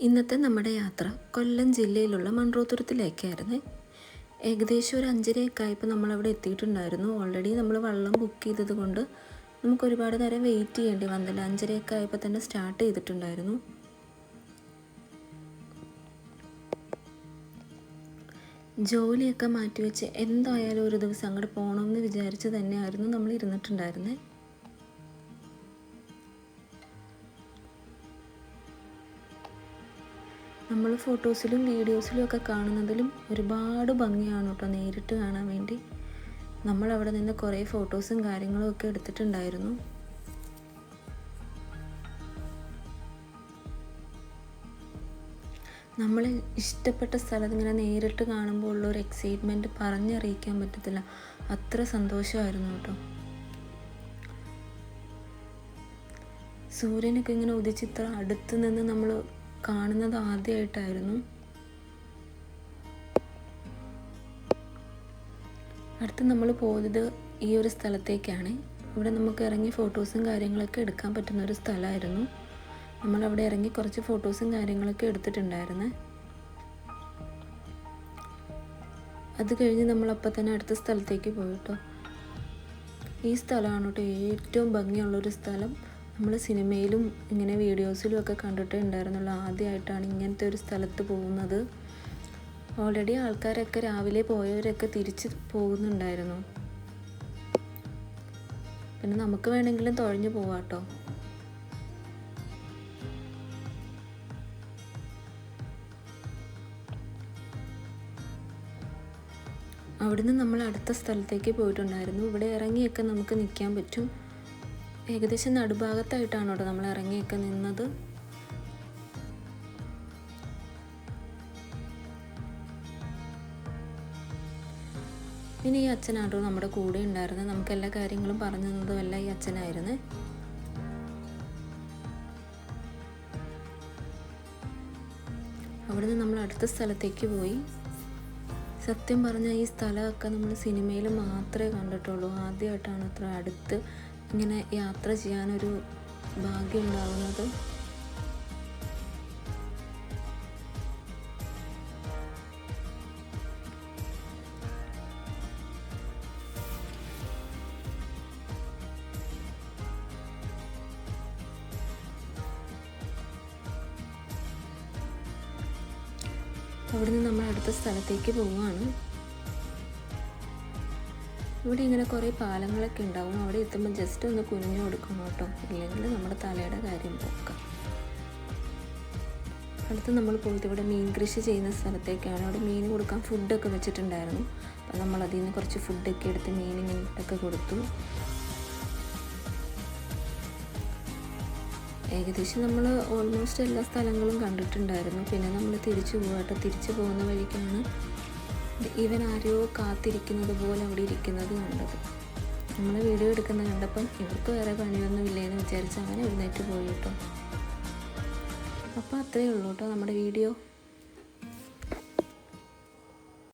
ഇന്നത്തെ നമ്മുടെ യാത്ര കൊല്ലം ജില്ലയിലുള്ള മൺട്രോത്തുരുത്തിലേക്കായിരുന്നു. ഏകദേശം ഒരു 5:30 ആയപ്പോൾ നമ്മളവിടെ എത്തിയിട്ടുണ്ടായിരുന്നു. ഓൾറെഡി നമ്മൾ വള്ളം ബുക്ക് ചെയ്തത് കൊണ്ട് നമുക്ക് ഒരുപാട് നേരം വെയിറ്റ് ചെയ്യേണ്ടി വന്നില്ല. 5:30 ആയപ്പോൾ തന്നെ സ്റ്റാർട്ട് ചെയ്തിട്ടുണ്ടായിരുന്നു. ജോലിയൊക്കെ മാറ്റിവെച്ച് എന്തായാലും ഒരു ദിവസം അങ്ങോട്ട് പോകണമെന്ന് വിചാരിച്ച് തന്നെയായിരുന്നു നമ്മൾ ഇരുന്നിട്ടുണ്ടായിരുന്നത്. നമ്മൾ ഫോട്ടോസിലും വീഡിയോസിലും ഒക്കെ കാണുന്നതിലും ഒരുപാട് ഭംഗിയാണ് കേട്ടോ നേരിട്ട് കാണാൻ വേണ്ടി. നമ്മളവിടെ നിന്ന് കുറേ ഫോട്ടോസും കാര്യങ്ങളും ഒക്കെ എടുത്തിട്ടുണ്ടായിരുന്നു. നമ്മൾ ഇഷ്ടപ്പെട്ട സ്ഥലത്ത് ഇങ്ങനെ നേരിട്ട് കാണുമ്പോൾ ഉള്ളൊരു എക്സൈറ്റ്മെൻറ്റ് പറഞ്ഞറിയിക്കാൻ പറ്റത്തില്ല. അത്ര സന്തോഷമായിരുന്നു കേട്ടോ. സൂര്യനൊക്കെ ഇങ്ങനെ ഉദിച്ചിത്ര അടുത്ത് നിന്ന് നമ്മൾ കാണുന്നത് ആദ്യമായിട്ടായിരുന്നു. അടുത്ത് നമ്മൾ പോയത് ഈ ഒരു സ്ഥലത്തേക്കാണ്. ഇവിടെ നമുക്ക് ഇറങ്ങി ഫോട്ടോസും കാര്യങ്ങളൊക്കെ എടുക്കാൻ പറ്റുന്ന ഒരു സ്ഥലമായിരുന്നു. നമ്മളവിടെ ഇറങ്ങി കുറച്ച് ഫോട്ടോസും കാര്യങ്ങളൊക്കെ എടുത്തിട്ടുണ്ടായിരുന്നു. അത് കഴിഞ്ഞ് നമ്മളപ്പോൾ തന്നെ അടുത്ത സ്ഥലത്തേക്ക് പോയിട്ടോ. ഈ സ്ഥലമാണ് കേട്ടോ ഏറ്റവും ഭംഗിയുള്ളൊരു സ്ഥലം. നമ്മൾ സിനിമയിലും ഇങ്ങനെ വീഡിയോസിലും ഒക്കെ കണ്ടിട്ടേ ഉണ്ടായിരുന്നുള്ളൂ. ആദ്യമായിട്ടാണ് ഇങ്ങനത്തെ ഒരു സ്ഥലത്ത് പോകുന്നത്. ഓൾറെഡി ആൾക്കാരൊക്കെ രാവിലെ പോയവരൊക്കെ തിരിച്ച് പോകുന്നുണ്ടായിരുന്നു. പിന്നെ നമുക്ക് വേണമെങ്കിലും തുഴഞ്ഞു പോവാം കേട്ടോ. അവിടുന്ന് നമ്മൾ അടുത്ത സ്ഥലത്തേക്ക് പോയിട്ടുണ്ടായിരുന്നു. ഇവിടെ ഇറങ്ങിയൊക്കെ നമുക്ക് നിൽക്കാൻ പറ്റും. ഏകദേശം നടുഭാഗത്തായിട്ടാണ് കേട്ടോ നമ്മൾ ഇറങ്ങിയൊക്കെ നിന്നത്. പിന്നെ ഈ അച്ഛനാട്ടോ നമ്മുടെ കൂടെ ഉണ്ടായിരുന്നത്. നമുക്ക് എല്ലാ കാര്യങ്ങളും പറഞ്ഞു തന്നതും എല്ലാം ഈ അച്ഛനായിരുന്നു. അവിടുന്ന് നമ്മൾ അടുത്ത സ്ഥലത്തേക്ക് പോയി. സത്യം പറഞ്ഞാൽ ഈ സ്ഥലമൊക്കെ നമ്മൾ സിനിമയിൽ മാത്രമേ കണ്ടിട്ടുള്ളൂ. ആദ്യമായിട്ടാണ് അത്ര അടുത്ത് ഇങ്ങനെ യാത്ര ചെയ്യാനൊരു ഭാഗ്യം ഉണ്ടാകുന്നത്. അവിടുന്ന് നമ്മൾ അടുത്ത സ്ഥലത്തേക്ക് പോവുകയാണ്. ഇവിടെ ഇങ്ങനെ കുറേ പാലങ്ങളൊക്കെ ഉണ്ടാവും. അവിടെ എത്തുമ്പോൾ ജസ്റ്റ് ഒന്ന് കുനിഞ്ഞു കൊടുക്കണം കേട്ടോ, ഇല്ലെങ്കിൽ നമ്മുടെ തലയുടെ കാര്യം പോക്കാം. അടുത്ത് നമ്മൾ പോയിട്ട് ഇവിടെ മീൻ കൃഷി ചെയ്യുന്ന സ്ഥലത്തേക്കാണ്. അവിടെ മീൻ കൊടുക്കാൻ ഫുഡൊക്കെ വെച്ചിട്ടുണ്ടായിരുന്നു. അപ്പം നമ്മൾ അതിൽ നിന്ന് കുറച്ച് ഫുഡൊക്കെ എടുത്ത് മീനിനൊക്കെ കൊടുത്തു. ഏകദേശം നമ്മൾ ഓൾമോസ്റ്റ് എല്ലാ സ്ഥലങ്ങളും കണ്ടിട്ടുണ്ടായിരുന്നു. പിന്നെ നമ്മൾ തിരിച്ചു പോകട്ടെ. തിരിച്ചു പോകുന്ന വഴിക്കാണ് ഇവൻ ആരെയോ കാത്തിരിക്കുന്നത് പോലെ അവിടെ ഇരിക്കുന്നത് കണ്ടത്. നമ്മൾ വീഡിയോ എടുക്കുന്നത് കണ്ടപ്പം ഇവർക്ക് വേറെ പണിയൊന്നും ഇല്ലേന്ന് വിചാരിച്ച് അങ്ങനെ എഴുന്നേറ്റ് പോയി കേട്ടോ. അപ്പോൾ അത്രയേ ഉള്ളൂ കേട്ടോ നമ്മുടെ വീഡിയോ.